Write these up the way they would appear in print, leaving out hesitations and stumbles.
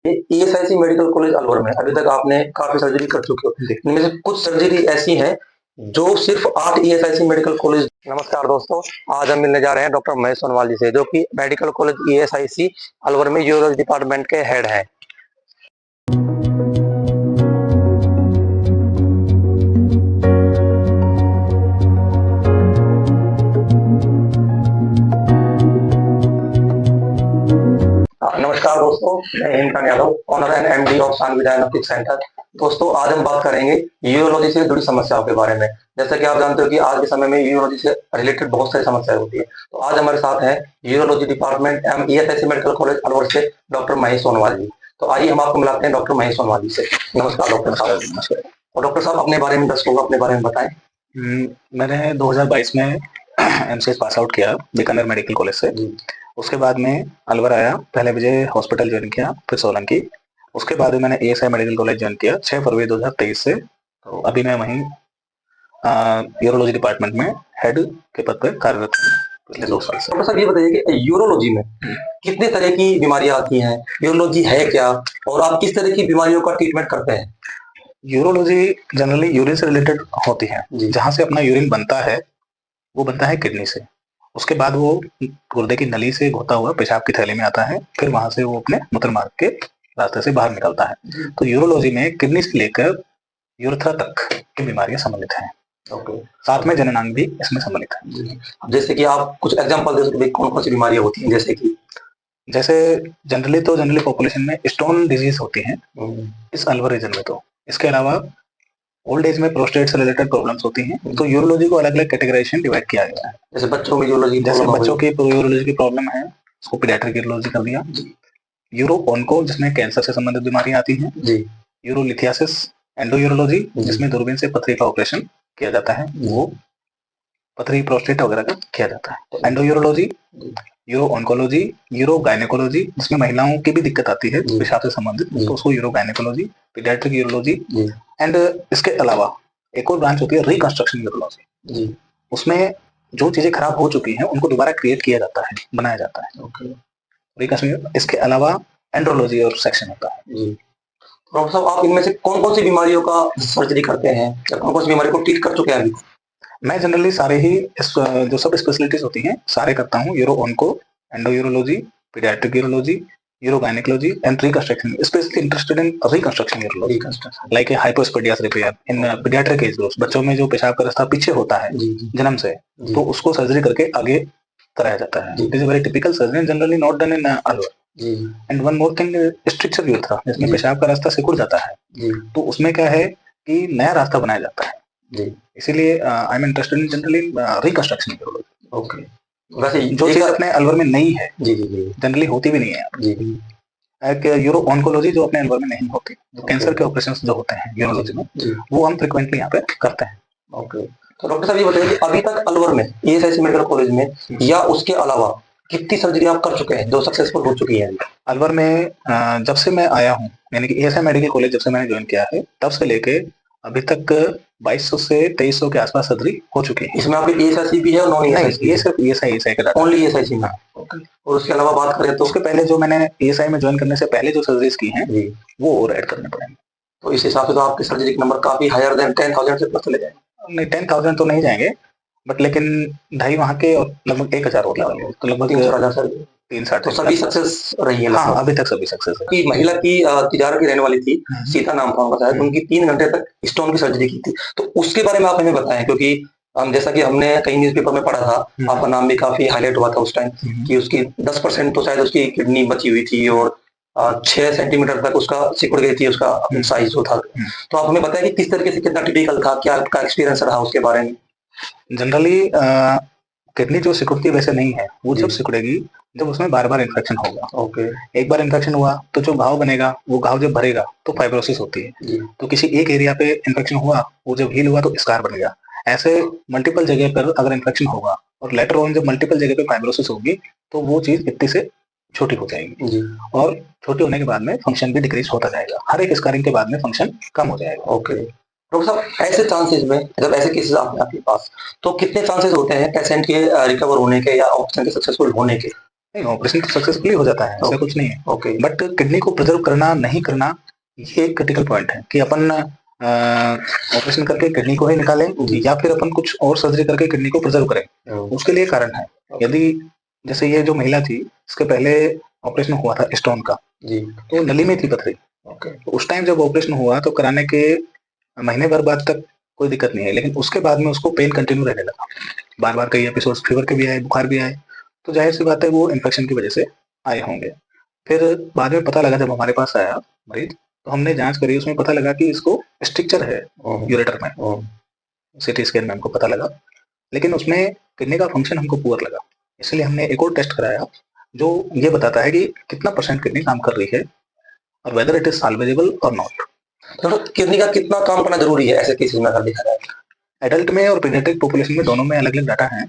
ESIC medical college Alwar में अभी तक आपने काफ़ी सर्जरी कर चुके हो। इनमें से कुछ सर्जरी ऐसी हैं जो सिर्फ़ 8 ईएसआईसी मेडिकल कॉलेज। नमस्कार दोस्तों, आज हम मिलने जा रहे हैं डॉक्टर महेश सोनवाल जी से, जो कि मेडिकल कॉलेज ईएसआईसी अलवर में यूरोलॉजी डिपार्टमेंट के हेड हैं। नमस्कार दोस्तों, मैं Hemkant Yadav, owner and MD of Shanvi diagnostic centre. दोस्तों, आज हम बात करेंगे यूरोलॉजी से जुड़ी समस्याओं के बारे में। जैसा कि आप जानते हो कि आज के समय में यूरोलॉजी से रिलेटेड बहुत सारी समस्याएं होती है। तो आज हमारे साथ हैं urology department ESIC medical college Alwar से डॉक्टर महेश सोनवाल जी। तो आइए हम आपको मिलाते हैं डॉक्टर महेश सोनवाल जी से। नमस्कार डॉक्टर साहब। नमस्कार। और डॉक्टर साहब, अपने बारे में दर्शकों को अपने बारे में बताएं। मैंने 2022 में एमसीएस पास आउट किया बीकानेर मेडिकल कॉलेज से। उसके बाद में अलवर आया, पहले विजय हॉस्पिटल ज्वाइन किया, फिर सोलंकी। उसके बाद में मैंने एएसआई मेडिकल कॉलेज ज्वाइन किया 6 फरवरी 2023 से। तो अभी मैं वहीं यूरोलॉजी डिपार्टमेंट में हेड के पद पर कार्यरत हूँ पिछले 2 साल से। डॉक्टर साहब, ये बताइए कि यूरोलॉजी में कितने तरह की बीमारियां आती हैं, यूरोलॉजी है क्या, और आप किस तरह की बीमारियों का ट्रीटमेंट करते हैं? यूरोलॉजी जनरली यूरिन से रिलेटेड होती है। जहाँ से अपना यूरिन बनता है वो बनता है किडनी से। उसके बाद वो गुर्दे की नली से होता हुआ पेशाब की थैली में आता है, फिर वहां से वो अपने मूत्र मार्ग के रास्ते से बाहर निकलता है। तो यूरोलॉजी में किडनी से लेकर यूरेथ्रा तक की बीमारियां सम्मिलित हैं। साथ में जननांग भी इसमें सम्मिलित है। जैसे कि आप कुछ एग्जांपल दे सकते हैं, कौन कौन सी बीमारियां होती हैं? जैसे जनरली पॉपुलेशन में स्टोन डिजीज होती है इस अलवर रीजन में। तो इसके अलावा ओल्ड एज में प्रोस्टेट से रिलेटेड प्रॉब्लम्स होती हैं। तो यूरोलॉजी को अलग अलग कैटेगराइजेशन डिवाइड किया गया है। जैसे बच्चों में यूरोलॉजी, जैसे बच्चों की यूरोलॉजी की प्रॉब्लम है, उसको पीडियाट्रिक यूरोलॉजी कर दिया। यूरो ऑन्को, जिसमें कैंसर से संबंधित बीमारियां आती हैं। यूरोलिथियासिस एंडो यूरोलॉजी, जिसमें दूरबीन से पथरी का ऑपरेशन किया जाता है, वो पथरी प्रोस्टेट वगैरह का किया जाता है। तो endo urology, euro oncology, euro gynaecology, जिसमें महिलाओं की भी दिक्कत आती है पेशाब से संबंधित, तो उसको euro gynaecology, paediatric urology. And इसके अलावा एक और ब्रांच होती है रिकंस्ट्रक्शन यूरोलॉजी। उसमें जो चीजें खराब हो चुकी हैं उनको दोबारा क्रिएट किया जाता है, बनाया जाता है। रिकंस्ट्रक्शन। इसके अलावा एंड्रोलॉजी और सेक्शन होता है। डॉक्टर साहब, आप इनमें से कौन कौन सी बीमारियों का सर्जरी करते हैं या कौन कौन सी बीमारी को ट्रीट कर चुके हैं अभी? मैं जनरली सारे ही जो सब स्पेशलिटीज होती हैं सारे करता हूँ। Uro onco, endo urology, paediatric urology, uro gynaecology and reconstruction. Specially interested in reconstruction urology, like hypospadias repair in paediatric age groups. बच्चों में जो पेशाब का रास्ता पीछे होता है जन्म से, तो उसको सर्जरी करके आगे कराया जाता है। It is very typical surgery, generally not done in Alwar. And one more thing, structure urethra, जिसमें पेशाब का रास्ता सिकुड़ जाता है, तो उसमें क्या है कि नया रास्ता बनाया जाता है। इसीलिए I am interested in generally reconstruction urology. Okay. वैसे जो चीज अपने अलवर में नहीं है, जनरली होती भी नहीं है। एक यूरो ऑन्कोलॉजी जो अपने अलवर में नहीं होती, तो कैंसर के ऑपरेशंस जो होते हैं यूरोलॉजी में, वो हम फ्रिक्वेंटली यहाँ पे करते हैं। ओके। तो डॉक्टर साहब, ये बताइए कि अभी तक अलवर में ईएसआईसी मेडिकल कॉलेज में या उसके अलावा कितनी सर्जरी आप कर चुके हैं जो सक्सेसफुल हो चुकी है? अलवर में जब से मैं आया हूँ, यानी कि ईएसआई मेडिकल कॉलेज जब से मैंने ज्वाइन किया है, तब से लेके अभी तक 2200 से 2300 के आसपास सर्जरी हो चुकी है। इसमें आपकी ईएसआईसी भी है और नॉन ईएसआईसी? ये सिर्फ ईएसआई का डाटा, ओनली ईएसआईसी में। और उसके अलावा बात करें तो उसके पहले जो मैंने ईएसआई में ज्वाइन करने से पहले जो सर्जरीज की हैं वो और ऐड करने पड़ेंगे। तो इस हिसाब से तो आपके सर्जरी के नंबर काफी हायर देन 10,000 से प्लस चले जाएंगे। नहीं, 10,000 तो नहीं जाएंगे, बट लेकिन 2.5 वहाँ के और लगभग 1,000 होने वाले, तो लगभग 300,000 सर्जरी। 360। तो सभी सक्सेस रही है? हाँ, अभी तक सभी सक्सेस है। की महिला की तिजारा की रहने वाली थी, सीता नाम था उनका, शायद उनकी 3 घंटे तक स्टोन की सर्जरी की थी। तो उसके बारे में आप हमें बताएं, क्योंकि जैसा कि हमने कई न्यूज़पेपर में पढ़ा था, आपका नाम भी काफी हाईलाइट हुआ था उस टाइम कि उसकी 10% तो शायद उसकी किडनी बची हुई थी और 6 सेंटीमीटर तक उसका सिकुड़ गई थी, उसका साइज जो था। तो आप हमें बताएं कि किस तरीके से, कितना टिपिकल था, क्या आपका एक्सपीरियंस रहा उसके बारे में? जनरली किडनी जो सिकुड़ती वैसे नहीं है, वो जब सिकुड़ेगी जब उसमें बार बार इन्फेक्शन होगा। ओके। एक बार इन्फेक्शन हुआ तो जो घाव बनेगा, वो घाव जब भरेगा तो फाइब्रोसिस होती है। तो किसी एक एरिया पे इन्फेक्शन हुआ, वो जब हील हुआ तो स्कार बन गया। ऐसे मल्टीपल जगह पर अगर इन्फेक्शन होगा और लेटर ऑन जब मल्टीपल जगह पे फाइब्रोसिस होगी, तो वो चीज इतनी से छोटी हो जाएगी और छोटी होने के बाद में फंक्शन भी डिक्रीज होता जाएगा। हर एक स्कारिंग के बाद में फंक्शन कम हो जाएगा। ओके। डॉक्टर साहब, ऐसे चांसेस में जब ऐसे केसेस आते हैं आपके पास, तो कितने चांसेस होते हैं पेशेंट के रिकवर होने के या ऑपरेशन के सक्सेसफुल होने के? नहीं, ऑपरेशन तो सक्सेसफुली हो जाता है, ऐसा कुछ नहीं है। ओके। बट किडनी को प्रिजर्व करना नहीं करना, ये एक क्रिटिकल पॉइंट है कि अपन ऑपरेशन करके किडनी को ही निकालें या फिर अपन कुछ और सर्जरी करके किडनी को प्रिजर्व करें, उसके लिए कारण है। यदि जैसे ये जो महिला थी, इसके पहले ऑपरेशन हुआ था स्टोन का, तो नली में थी पथरी। तो उस टाइम जब ऑपरेशन हुआ तो कराने के महीने भर बाद तक कोई दिक्कत नहीं है, लेकिन उसके बाद में उसको पेन कंटिन्यू रहने लगा, बार बार कई एपिसोड्स फीवर के भी आए, बुखार भी आए। तो जाहिर सी बात है वो इन्फेक्शन की वजह से आए होंगे। फिर बाद में पता लगा जब हमारे पास आया मरीज, तो हमने जांच करी, उसमें पता लगा कि इसको स्ट्रक्चर है यूरेटर में, सीटी स्कैन में हमको पता लगा, लेकिन उसमें किडनी का फंक्शन हमको पुअर लगा। इसलिए हमने एक और टेस्ट कराया जो ये बताता है कि कितना परसेंट किडनी काम कर रही है और वेदर इट इज सॉल्वेबल और नॉट। तो किडनी का कितना काम करना जरूरी है ऐसे केसेस में अगर देखा जाए? एडल्ट में और पीडियाट्रिक पॉपुलेशन में दोनों में अलग अलग डाटा है।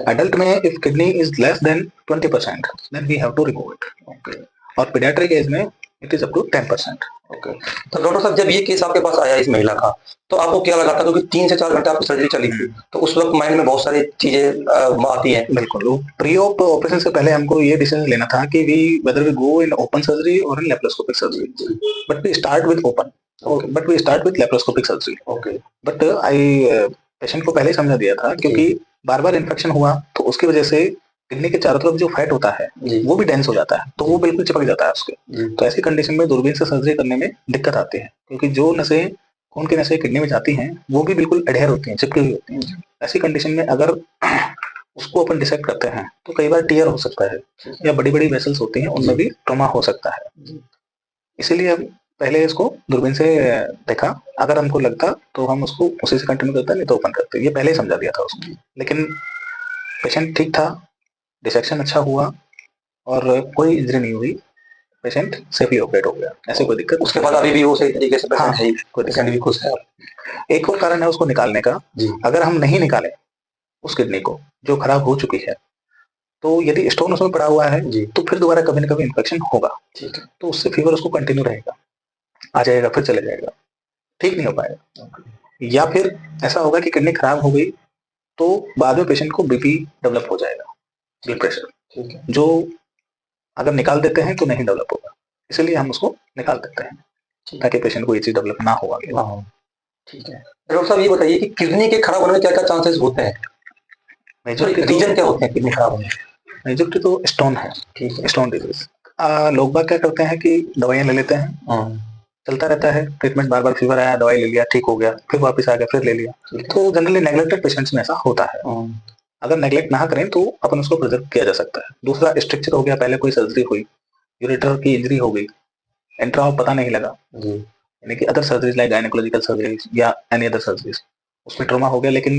एडल्ट में if kidney is less than 20% then we have to remove it, और पीडियाट्रिक एज में it is up to 10%। Okay. तो डॉक्टर साहब जब ये केस आपके पास आया इस महिला का, तो आपको क्या लगा था? क्योंकि 3 से 4 घंटे आपकी सर्जरी चली थी, तो उस वक्त माइंड में बहुत सारी चीजें आती हैं। बिल्कुल, प्री ऑप ऑपरेशन से पहले हमको ये डिसीजन लेना था कि we whether we go in open surgery और in laparoscopic surgery, but we start with open, but we start with laparoscopic surgery. Okay. But I patient को पहले ही समझा दिया था, क्योंकि बार बार इन्फेक्शन हुआ तो उसकी वजह से किडनी के चारों तरफ जो फैट होता है वो भी डेंस हो जाता है, तो वो बिल्कुल चिपक जाता है उसके। तो ऐसी कंडीशन में दूरबीन से सर्जरी करने में दिक्कत आती है, क्योंकि जो नसें खून की नसें किडनी में जाती हैं वो भी बिल्कुल अडेयर होती हैं, चिपकी हुई होती हैं। ऐसी कंडीशन में अगर उसको अपन डिसेक्ट करते हैं तो कई बार टीयर हो सकता है, या बड़ी बड़ी वेसल्स होती हैं उनमें भी ट्रॉमा हो सकता है। इसीलिए हम पहले इसको दूरबीन से देखा, अगर हमको लगता तो हम उसको उसी से कंटिन्यू करते, नहीं तो ओपन करते, ये पहले ही समझा दिया था उसको। लेकिन पेशेंट ठीक था, डिसेक्शन अच्छा हुआ और कोई इंजरी नहीं हुई, पेशेंट सेफली ऑपरेट हो गया, ऐसे कोई दिक्कत। उसके बाद अभी भी वो सही तरीके से पेशेंट है, कोई पेशेंट भी खुश है। एक और कारण है उसको निकालने का, अगर हम नहीं निकाले उस किडनी को जो खराब हो चुकी है, तो यदि स्टोन उसमें पड़ा हुआ है तो फिर दोबारा कभी न कभी इन्फेक्शन होगा, ठीक है, तो उससे फीवर उसको कंटिन्यू रहेगा, आ जाएगा फिर चले जाएगा, ठीक नहीं हो पाएगा। या फिर ऐसा होगा कि किडनी खराब हो गई तो बाद में पेशेंट को बीपी डेवलप हो जाएगा, ब्लड प्रेशर, ठीक है, जो अगर निकाल देते हैं तो नहीं डेवलप होगा, इसलिए हम उसको निकाल देते हैं ताकि पेशेंट को ये चीज डेवलप ना हो आगे। ठीक है। डॉक्टर साहब ये बताइए कि किडनी के खराब होने में क्या क्या चांसेस होते हैं? रीजन क्या होते हैं किडनी खराब होने के? मेजॉरिटी तो स्टोन है, ठीक है, स्टोन डिजीज। लोग बाग क्या करते हैं कि दवाइयां ले लेते हैं, चलता रहता है ट्रीटमेंट, बार बार फीवर आया दवाई ले लिया ठीक हो गया, फिर वापस आ गया फिर ले लिया, तो जनरली नेग्लेक्टेड पेशेंट्स में ऐसा होता है। अगर नेग्लेक्ट ना करें तो अपन उसको प्रिजर्व किया जा सकता है। दूसरा स्ट्रक्चर हो गया, पहले कोई सर्जरी हुई, यूरेटर की इंजरी हो गई, एंट्रा पता नहीं लगा, यानी कि other surgeries like gynaecological surgeries या एनी अदर सर्जरीज, उसमें ट्रॉमा हो गया लेकिन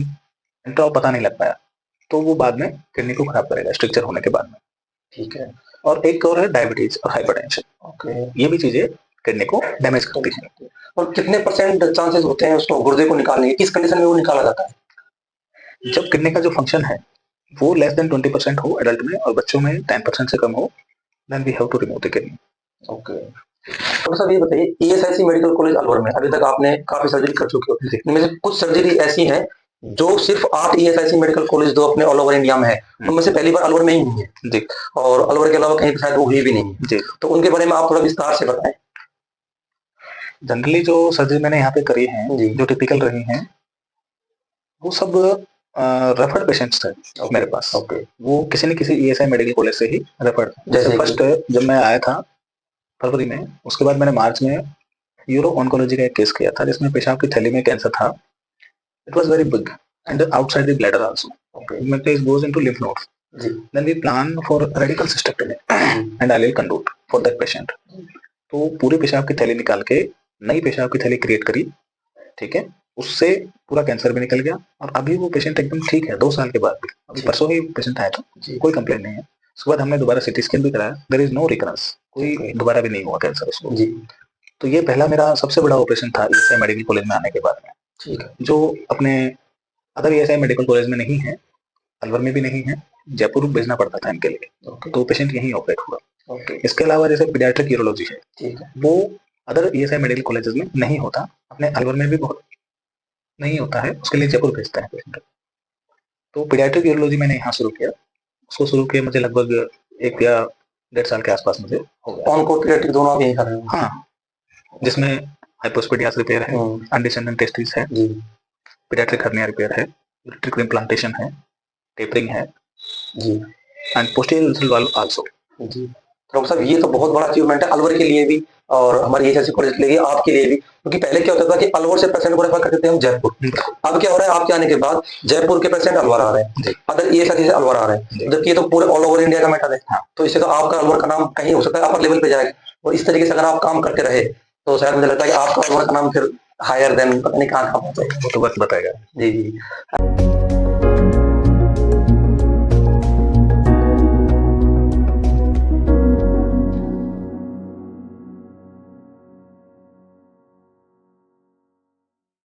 एंट्रा पता नहीं लग पाया, तो वो बाद में किडनी को खराब करेगा स्ट्रक्चर होने के बाद में, ठीक है। और एक और है डायबिटीज और हाइपरटेंशन, ओके, ये भी चीजें किडनी को डैमेज करती हैं। और कितने परसेंट चांसेस होते हैं उसको गुर्दे को निकालने के? किस कंडीशन में वो निकाला जाता है? जब किडनी का जो फंक्शन है वो लेस देन 20% हो एडल्ट में और बच्चों में 10% से कम हो, then we have to remove the kidney. Okay. तो सर ये बताइए, ईएसआईसी मेडिकल कॉलेज अलवर में अभी तक आपने काफी सर्जरी कर चुके हो, इनमें से कुछ सर्जरी ऐसी है जो सिर्फ 8 ईएसआईसी मेडिकल कॉलेज जो अपने ऑल ओवर इंडिया में है, उनमें से पहली बार अलवर में ही हुई है जी, और अलवर के अलावा कहीं पर शायद वो हुई भी नहीं है जी, तो उनके बारे में आप थोड़ा विस्तार से बताएं। जनरली जो सर्जरी मैंने यहाँ पे करी है जो टिपिकल रही हैं वो सब रेफर्ड पेशेंट्स थे मेरे पास, वो किसी न किसी ईएसआई मेडिकल कॉलेज से ही रेफर्ड। जैसे फर्स्ट जब मैं आया था फरवरी में, उसके बाद मैंने मार्च में यूरो ऑन्कोलॉजी का एक केस किया था जिसमें पेशाब की थैली में कैंसर था। It was very big and outside the bladder also. Okay. It goes into lymph nodes. Then we plan for radical cystectomy and allele conduit for that patient. तो पूरी पेशाब की थैली निकाल के नई पेशाब की थैली क्रिएट करी, ठीक है, उससे पूरा कैंसर भी निकल गया और अभी वो पेशेंट एकदम ठीक है 2 साल के बाद भी। अभी परसों ही पेशेंट आया था, कोई कंप्लेंट नहीं है। उसके बाद हमने दोबारा सीटी स्कैन भी कराया, देयर इज नो रिकरेंस, कोई दोबारा भी नहीं हुआ कैंसर उसको जी। तो ये पहला मेरा सबसे बड़ा ऑपरेशन था ईएसआई मेडिकल कॉलेज में आने के बाद में, ठीक है, जो अपने अदर ईएसआई मेडिकल कॉलेज में नहीं है, अलवर में भी नहीं है, जयपुर भेजना पड़ता था इनके लिए, तो पेशेंट यहीं ऑपरेट हुआ। इसके अलावा जैसे पीडियाट्रिक यूरोलॉजी है, ठीक है, वो अदर ईएसआई मेडिकल कॉलेजेस में नहीं होता, अपने अलवर में भी बहुत नहीं होता है, उसके लिए जयपुर भेजते हैं पेशेंट। तो पीडियाट्रिक यूरोलॉजी मैंने यहाँ शुरू किया, उसको शुरू किया मुझे लगभग 1 या 1.5 साल के आसपास मुझे हो गया। ऑनको पीडियाट्रिक दोनों आप यही कर रहे हो? हाँ, जिसमें हाइपोस्पेडियास रिपेयर है, अनडिसेंडेंट टेस्टिस है, जी, पीडियाट्रिक हर्निया रिपेयर है, यूरेट्रिक इम्प्लांटेशन है, टेपरिंग है जी, and posterior urethral valve also. जी। तो डॉक्टर साहब ये तो बहुत बड़ा अचीवमेंट है अलवर के लिए भी और हमारी एचएससी कॉलेज के लिए, आपके लिए भी, क्योंकि पहले क्या होता था कि अलवर से पेशेंट को रेफर करते थे हम जयपुर। अब क्या हो रहा है, आपके आने के बाद जयपुर के पेशेंट अलवर आ रहे हैं, अदर ये सारी अलवर आ रहे हैं, जबकि ये तो पूरे ऑल ओवर इंडिया का मैटर है। तो इससे तो आपका अलवर का नाम कहीं हो सकता है अपर लेवल पे जाएगा, और इस तरीके से अगर आप काम करते रहे तो शायद मुझे लगता है कि आपका अलवर का नाम फिर हायर देन पता नहीं कहाँ पहुंचेगा। वो तो वक्त बताएगा। जी, जी।